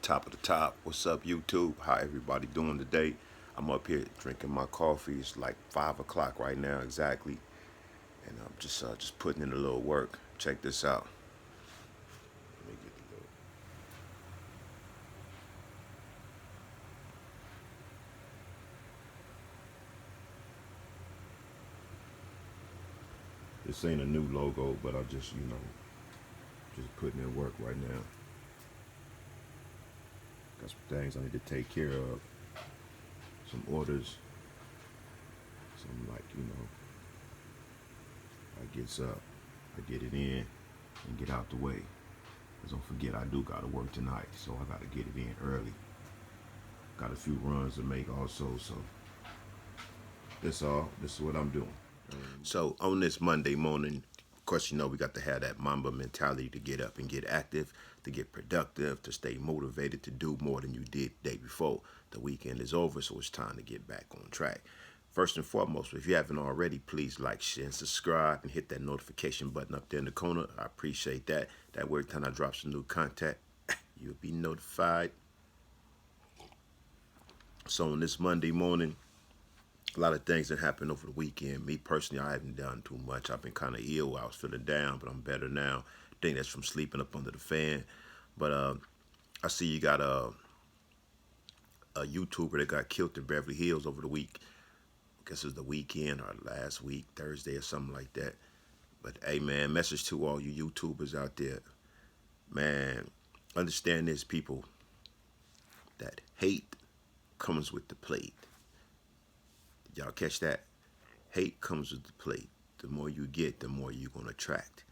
Top of the top. What's up, YouTube? How everybody doing today? I'm up here drinking my coffee. It's like 5 o'clock right now exactly, and I'm just putting in a little work. Check this out. Let me get the little. This ain't a new logo, but I just putting in work right now. Got some things I need to take care of. Some orders. Some I gets up, I get it in, and get out the way. Cause don't forget I do gotta work tonight, so I gotta get it in early. Got a few runs to make also, so that's all. This is what I'm doing. So on this Monday morning, of course, we got to have that Mamba mentality to get up and get active, to get productive, to stay motivated, to do more than you did the day before. The weekend is over, so it's time to get back on track. First and foremost, if you haven't already, please like, share, and subscribe, and hit that notification button up there in the corner. I appreciate that. That way, every time I drop some new content, you'll be notified. So on this Monday morning, a lot of things that happened over the weekend. Me personally, I haven't done too much. I've been kind of ill. I was feeling down, but I'm better now. I think that's from sleeping up under the fan. But I see you got a YouTuber that got killed in Beverly Hills over the week. I guess it was the weekend or last week, Thursday or something like that. But hey, man, message to all you YouTubers out there. Man, understand this, people, that hate comes with the plate. Y'all catch that? Hate comes with the plate. The more you get, the more you're going to attract.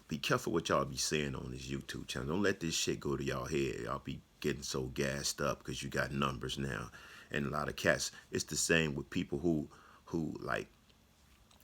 Be careful what y'all be saying on this YouTube channel. Don't let this shit go to y'all head. Y'all be getting so gassed up because you got numbers now. And a lot of cats, it's the same with people who like,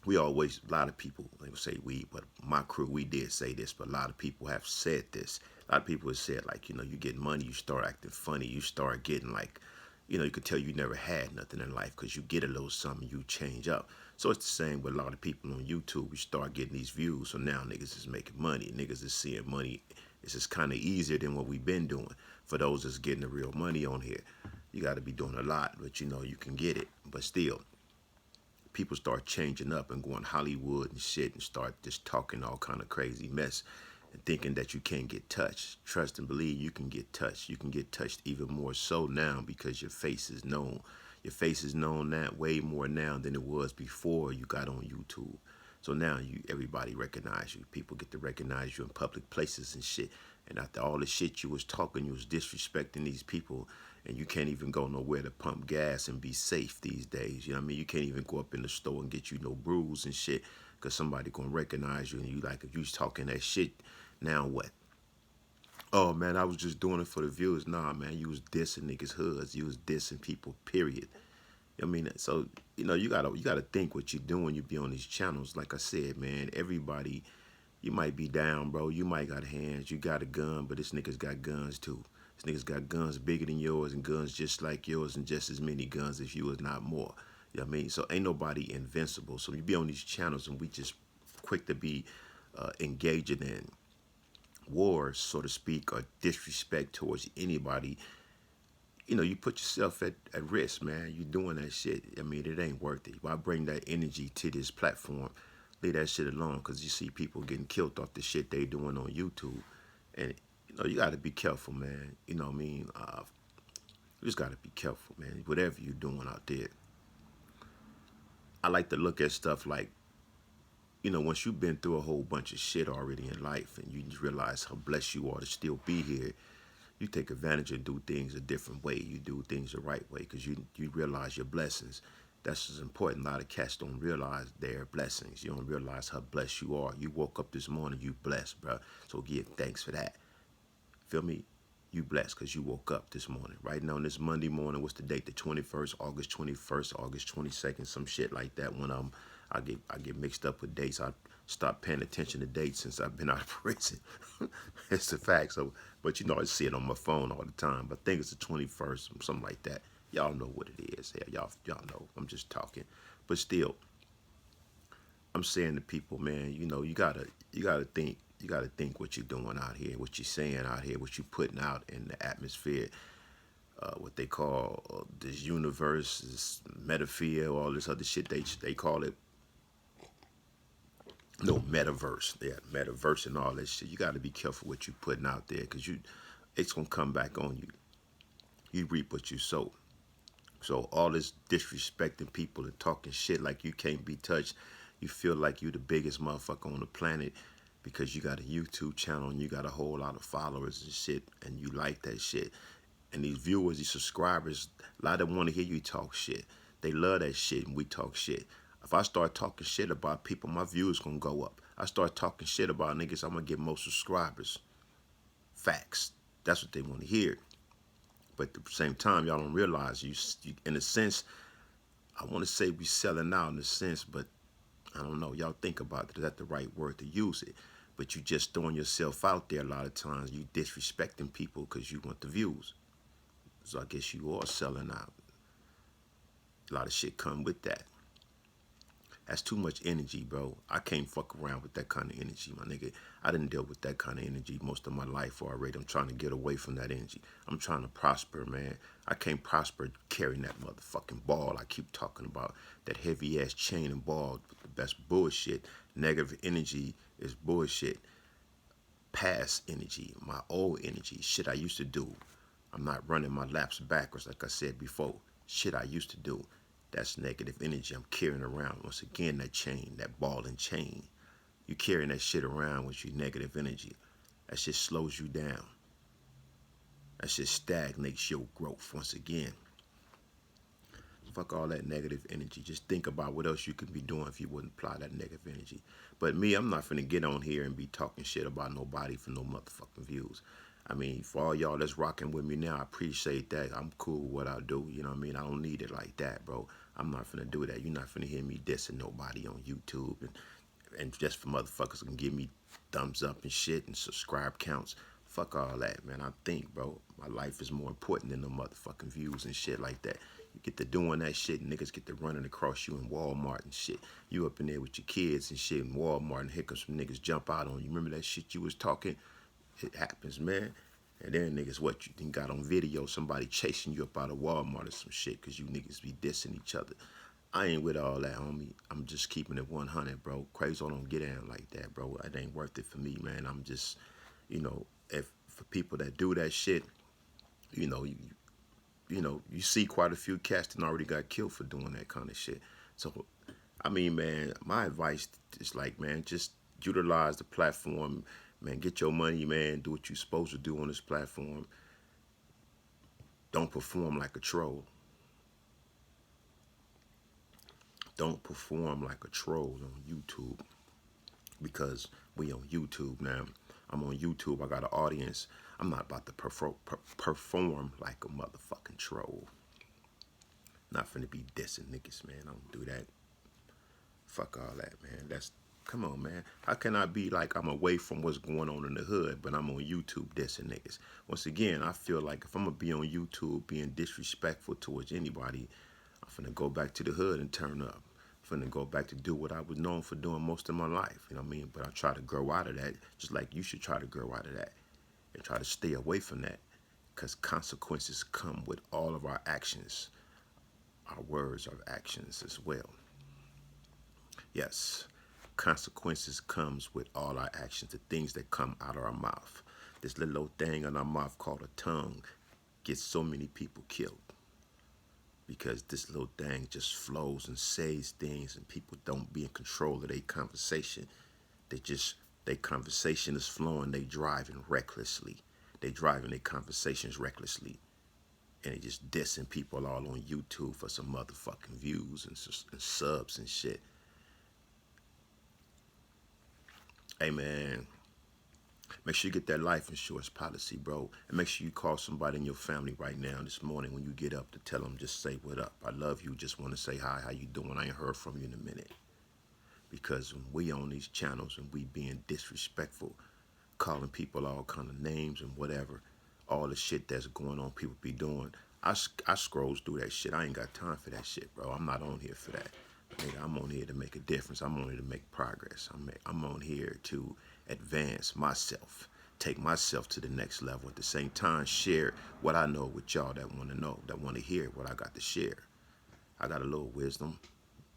we always, a lot of people, they will say we, but my crew, we did say this, but a lot of people have said this. A lot of people have said, like, you get money, you start acting funny, you start getting like, you could tell you never had nothing in life because you get a little something, you change up. So it's the same with a lot of people on YouTube. We start getting these views, so now niggas is making money. Niggas is seeing money. It's just kind of easier than what we've been doing. For those that's getting the real money on here, you got to be doing a lot, but you can get it. But still, people start changing up and going Hollywood and shit and start just talking all kind of crazy mess and thinking that you can't get touched. Trust and believe you can get touched. You can get touched even more so now because your face is known. Your face is known that way more now than it was before you got on YouTube. So now everybody recognize you. People get to recognize you in public places and shit. And after all the shit you was talking, you was disrespecting these people, and you can't even go nowhere to pump gas and be safe these days. You know what I mean? You can't even go up in the store and get you no brews and shit because somebody gonna recognize you. And you like, if you was talking that shit, now what? Oh man, I was just doing it for the views. Nah, man, you was dissing niggas' hoods. You was dissing people, period. I mean, so you gotta think what you're doing. You be on these channels, like I said, man. Everybody, you might be down, bro. You might got hands. You got a gun, but this nigga's got guns too. This nigga's got guns bigger than yours and guns just like yours and just as many guns as you, if not more. You know what I mean? So ain't nobody invincible. So you be on these channels and we just quick to be engaging in war, so to speak, or disrespect towards anybody. You put yourself at risk, man. You doing that shit. I mean, it ain't worth it. Why bring that energy to this platform? Leave that shit alone, because you see people getting killed off the shit they doing on YouTube. And, you got to be careful, man. You know what I mean? You just got to be careful, man. Whatever you doing out there. I like to look at stuff like, once you've been through a whole bunch of shit already in life and you realize how blessed you are to still be here, you take advantage and do things a different way. You do things the right way because you realize your blessings. That's what's important. A lot of cats don't realize their blessings. You don't realize how blessed you are. You woke up this morning, you blessed, bro. So give thanks for that. Feel me? You blessed because you woke up this morning. Right now, on this Monday morning, what's the date? The 21st, August 21st, August 22nd, some shit like that. When I get mixed up with dates. I stopped paying attention to dates since I've been out of prison. It's a fact. So, but I see it on my phone all the time. But I think it's the 21st, something like that. Y'all know what it is. Yeah, y'all know. I'm just talking. But still, I'm saying to people, man, you gotta think. You got to think what you're doing out here, what you're saying out here, what you're putting out in the atmosphere. What they call this universe, this metasphere, all this other shit. They call it no metaverse. Yeah, metaverse and all that shit. You got to be careful what you're putting out there, because it's gonna come back on you. You reap what you sow. So all this disrespecting people and talking shit like you can't be touched, you feel like you the biggest motherfucker on the planet because you got a YouTube channel and you got a whole lot of followers and shit, and you like that shit. And these viewers, these subscribers, a lot of them want to hear you talk shit. They love that shit and we talk shit. If I start talking shit about people, my views gonna go up. I start talking shit about niggas, I'm gonna get more subscribers. Facts. That's what they want to hear. But at the same time, y'all don't realize you in a sense, I want to say we selling out in a sense, but I don't know. Y'all think about it. Is that the right word to use it? But you just throwing yourself out there a lot of times. You disrespecting people because you want the views. So I guess you are selling out. A lot of shit come with that. That's too much energy, bro. I can't fuck around with that kind of energy, my nigga. I didn't deal with that kind of energy most of my life already. I'm trying to get away from that energy. I'm trying to prosper, man. I can't prosper carrying that motherfucking ball I keep talking about. That heavy ass chain and ball. That's bullshit. Negative energy is bullshit. Past energy, my old energy, shit I used to do. I'm not running my laps backwards like I said before. Shit I used to do. That's negative energy I'm carrying around. Once again, that chain, that ball and chain. You carrying that shit around with your negative energy. That shit slows you down. That shit stagnates your growth once again. Fuck all that negative energy. Just think about what else you could be doing if you wouldn't apply that negative energy. But me, I'm not finna get on here and be talking shit about nobody for no motherfucking views. I mean, for all y'all that's rocking with me now, I appreciate that. I'm cool with what I do. You know what I mean? I don't need it like that, bro. I'm not finna do that. You're not finna hear me dissing nobody on YouTube and just for motherfuckers can give me thumbs up and shit and subscribe counts. Fuck all that, man. I think, bro, my life is more important than the motherfucking views and shit like that. You get to doing that shit, and niggas get to running across you in Walmart and shit. You up in there with your kids and shit in Walmart, and here comes some niggas jump out on you. Remember that shit you was talking? It happens, man. And then niggas, what you think got on video, somebody chasing you up out of Walmart or some shit because you niggas be dissing each other. I ain't with all that, homie. I'm just keeping it 100, bro. Crazy don't get down like that, bro. It ain't worth it for me, man. I'm just, if for people that do that shit, you know, you, you see quite a few cats that already got killed for doing that kind of shit. So, I mean, man, my advice is like, man, just utilize the platform, man. Get your money, man. Do what you're supposed to do on this platform. Don't perform like a troll. Don't perform like a troll on YouTube, because we on YouTube now. I'm on YouTube. I got an audience. I'm not about to perform like a motherfucking troll. Not finna be dissing niggas, man. I don't do that. Fuck all that, man. Come on, man. How can I be like I'm away from what's going on in the hood, but I'm on YouTube dissing niggas? Once again, I feel like if I'm gonna be on YouTube being disrespectful towards anybody, I'm finna go back to the hood and turn up. I'm finna go back to do what I was known for doing most of my life. You know what I mean? But I try to grow out of that, just like you should try to grow out of that and try to stay away from that, because consequences come with all of our actions. Our words are actions as well. Yes, consequences comes with all our actions, the things that come out of our mouth. This little old thing in our mouth called a tongue gets so many people killed because this little thing just flows and says things, and people don't be in control of their conversation. Their conversation is flowing, they driving recklessly. They driving their conversations recklessly. And they just dissing people all on YouTube for some motherfucking views and subs and shit. Hey, man, make sure you get that life insurance policy, bro. And make sure you call somebody in your family right now this morning when you get up to tell them, just say what up. I love you. Just want to say hi. How you doing? I ain't heard from you in a minute. Because when we on these channels and we being disrespectful, calling people all kind of names and whatever, all the shit that's going on, people be doing. I scrolls through that shit. I ain't got time for that shit, bro. I'm not on here for that. Nigga, I'm on here to make a difference. I'm on here to make progress. I'm on here to advance myself, take myself to the next level. At the same time, share what I know with y'all that want to know, that want to hear what I got to share. I got a little wisdom.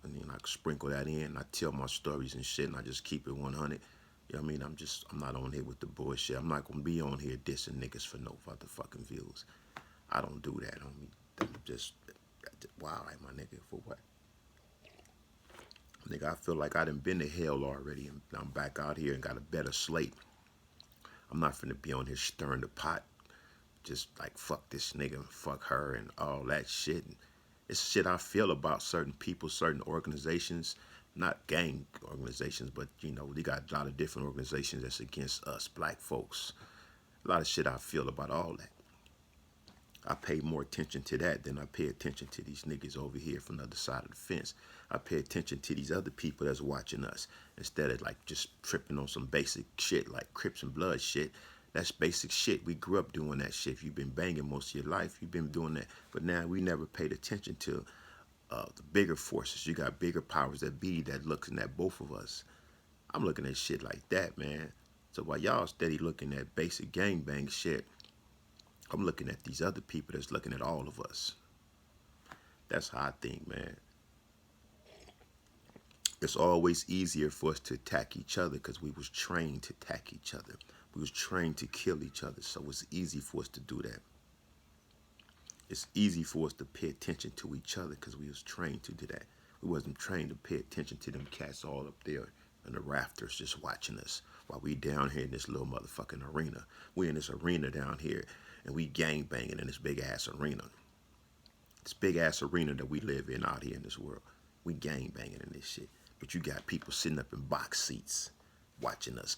I mean, I sprinkle that in. I tell my stories and shit, and I just keep it 100. You know what I mean? I'm not on here with the bullshit. I'm not gonna be on here dissing niggas for no motherfucking views. I don't do that, homie. I'm just, wow, my nigga, for what? Nigga, I feel like I done been to hell already, and I'm back out here and got a better slate. I'm not finna be on here stirring the pot, just like fuck this nigga, fuck her, and all that shit. And it's shit I feel about certain people, certain organizations, not gang organizations, but you know, they got a lot of different organizations that's against us, black folks. A lot of shit I feel about all that. I pay more attention to that than I pay attention to these niggas over here from the other side of the fence. I pay attention to these other people that's watching us instead of like just tripping on some basic shit like Crips and Blood shit. That's basic shit. We grew up doing that shit. If you've been banging most of your life, you've been doing that. But now we never paid attention to the bigger forces. You got bigger powers that be that looking at both of us. I'm looking at shit like that, man. So while y'all steady looking at basic gangbang shit, I'm looking at these other people that's looking at all of us. That's how I think, man. It's always easier for us to attack each other because we was trained to attack each other. We was trained to kill each other, so it's easy for us to do that. It's easy for us to pay attention to each other because we was trained to do that. We wasn't trained to pay attention to them cats all up there in the rafters just watching us while we down here in this little motherfucking arena. We in this arena down here and we gang banging in this big ass arena. This big ass arena that we live in out here in this world. We gang banging in this shit. But you got people sitting up in box seats watching us,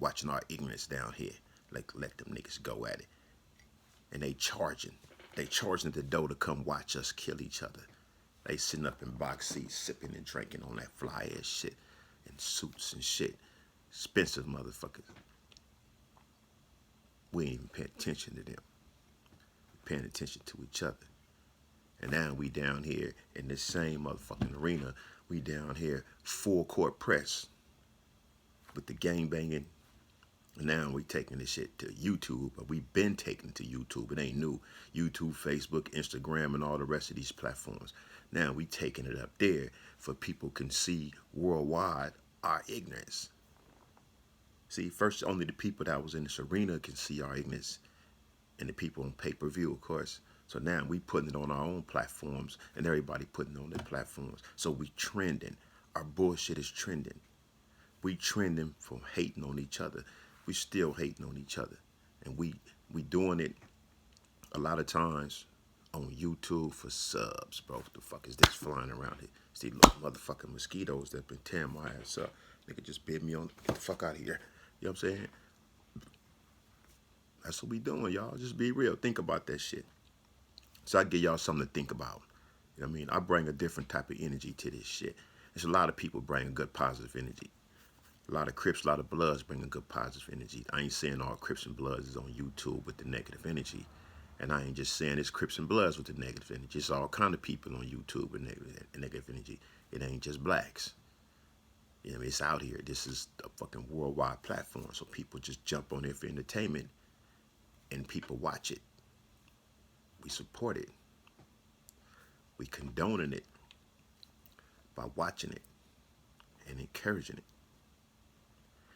watching our ignorance down here. Like, let them niggas go at it. And they charging. They charging at the door to come watch us kill each other. They sitting up in box seats, sipping and drinking on that fly ass shit. In suits and shit. Expensive motherfuckers. We ain't even paying attention to them. We're paying attention to each other. And now we down here in this same motherfucking arena. We down here full court press with the gang banging. And now we taking this shit to YouTube. But we been taking it to YouTube. It ain't new. YouTube, Facebook, Instagram, and all the rest of these platforms. Now we taking it up there for people can see worldwide our ignorance. See, first only the people that was in this arena can see our ignorance. And the people on pay-per-view, of course. So now we putting it on our own platforms and everybody putting it on their platforms. So we trending. Our bullshit is trending. We trending from hating on each other. We still hating on each other. And we doing it a lot of times on YouTube for subs, bro. What the fuck is this flying around here? See, look, motherfucking mosquitoes that been tearing my ass up. Nigga just bit me on, get the fuck out of here. You know what I'm saying? That's what we doing, y'all. Just be real. Think about that shit. So I give y'all something to think about. You know what I mean? I bring a different type of energy to this shit. There's a lot of people bringing good positive energy. A lot of Crips, a lot of Bloods bringing good positive energy. I ain't saying all Crips and Bloods is on YouTube with the negative energy. And I ain't just saying it's Crips and Bloods with the negative energy. It's all kind of people on YouTube with negative energy. It ain't just blacks. You know what I mean? It's out here. This is a fucking worldwide platform. So people just jump on there for entertainment and people watch it. We support it. We condoning it by watching it and encouraging it.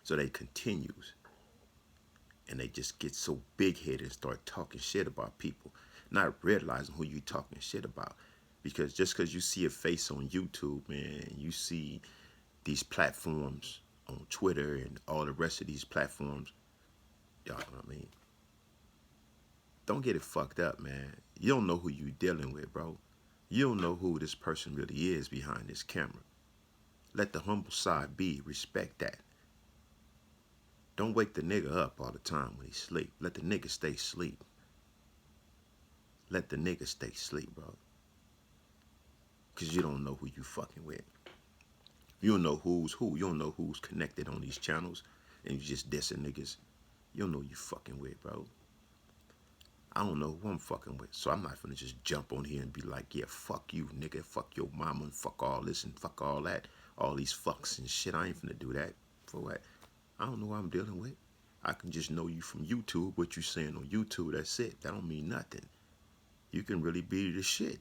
So they continues. And they just get so big-headed and start talking shit about people, not realizing who you talking shit about. Because just because you see a face on YouTube, man, and you see these platforms on Twitter and all the rest of these platforms, y'all know what I mean? Don't get it fucked up, man. You don't know who you dealing with, bro. You don't know who this person really is behind this camera. Let the humble side be. Respect that. Don't wake the nigga up all the time when he sleep. Let the nigga stay asleep. Let the nigga stay asleep, bro. Because you don't know who you fucking with. You don't know who's who. You don't know who's connected on these channels. And you just dissing niggas. You don't know who you fucking with, bro. I don't know who I'm fucking with. So I'm not finna just jump on here and be like, yeah, fuck you, nigga. Fuck your mama and fuck all this and fuck all that. All these fucks and shit. I ain't finna do that. For what? I don't know what I'm dealing with. I can just know you from YouTube, what you saying on YouTube, that's it. That don't mean nothing. You can really be the shit.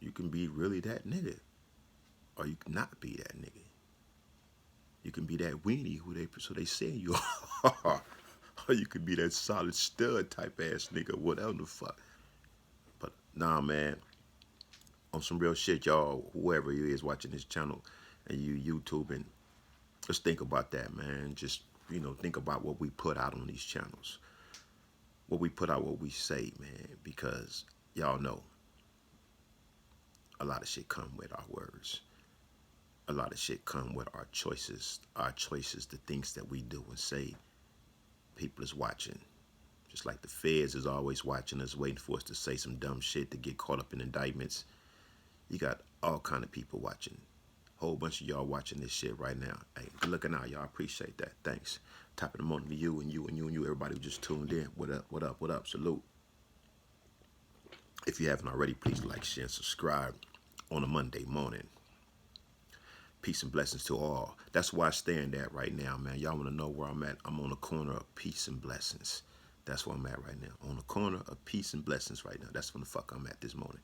You can be really that nigga. Or you can not be that nigga. You can be that weenie who they say you are. Or you could be that solid stud type ass nigga, whatever the fuck. But nah, man, on some real shit, y'all, whoever you is watching this channel and you YouTubing, just think about that, man. Just, think about what we put out on these channels. What we put out, what we say, man, because y'all know a lot of shit come with our words. A lot of shit come with our choices. Our choices, the things that we do and say. People is watching. Just like the feds is always watching us, waiting for us to say some dumb shit to get caught up in indictments. You got all kind of people watching. Whole bunch of y'all watching this shit right now. Hey, good looking out, y'all. Appreciate that. Thanks. Top of the morning to you and you and you and you. Everybody who just tuned in. What up, what up, what up? Salute. If you haven't already, please like, share, and subscribe on a Monday morning. Peace and blessings to all. That's where I stand at right now, man. Y'all want to know where I'm at? I'm on the corner of peace and blessings. That's where I'm at right now. On the corner of peace and blessings right now. That's where the fuck I'm at this morning.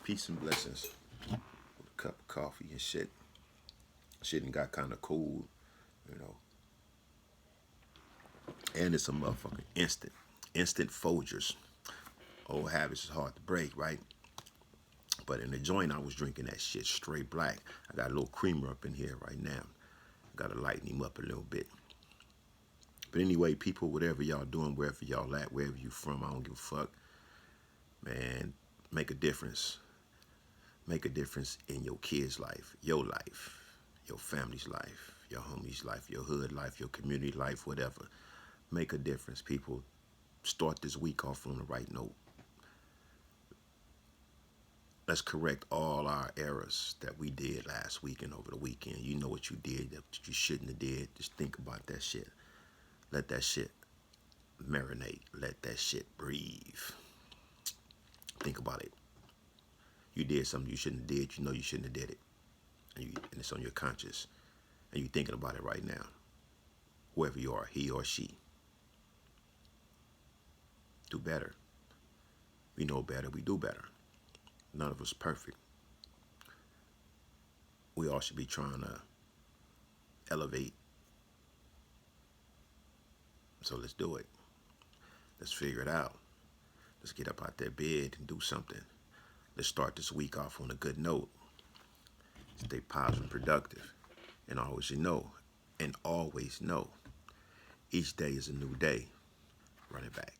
Peace and blessings. With a cup of coffee and shit. Shit and got kind of cool, you know. And it's a motherfucking instant Folgers. Old habits is hard to break, right? But in the joint, I was drinking that shit straight black. I got a little creamer up in here right now. Got to lighten him up a little bit. But anyway, people, whatever y'all doing, wherever y'all at, wherever you from, I don't give a fuck. Man, make a difference. Make a difference in your kid's life, your family's life, your homie's life, your hood life, your community life, whatever. Make a difference, people. Start this week off on the right note. Let's correct all our errors that we did last week and over the weekend. You know what you did that you shouldn't have did. Just think about that shit. Let that shit marinate. Let that shit breathe. Think about it. You did something you shouldn't have did. You know you shouldn't have did it. And it's on your conscience. And you're thinking about it right now. Whoever you are, he or she. Do better. We know better. We do better. None of us perfect. We all should be trying to elevate. So let's do it. Let's figure it out. Let's get up out that bed and do something. Let's start this week off on a good note. Stay positive and productive. And always know, each day is a new day. Run it back.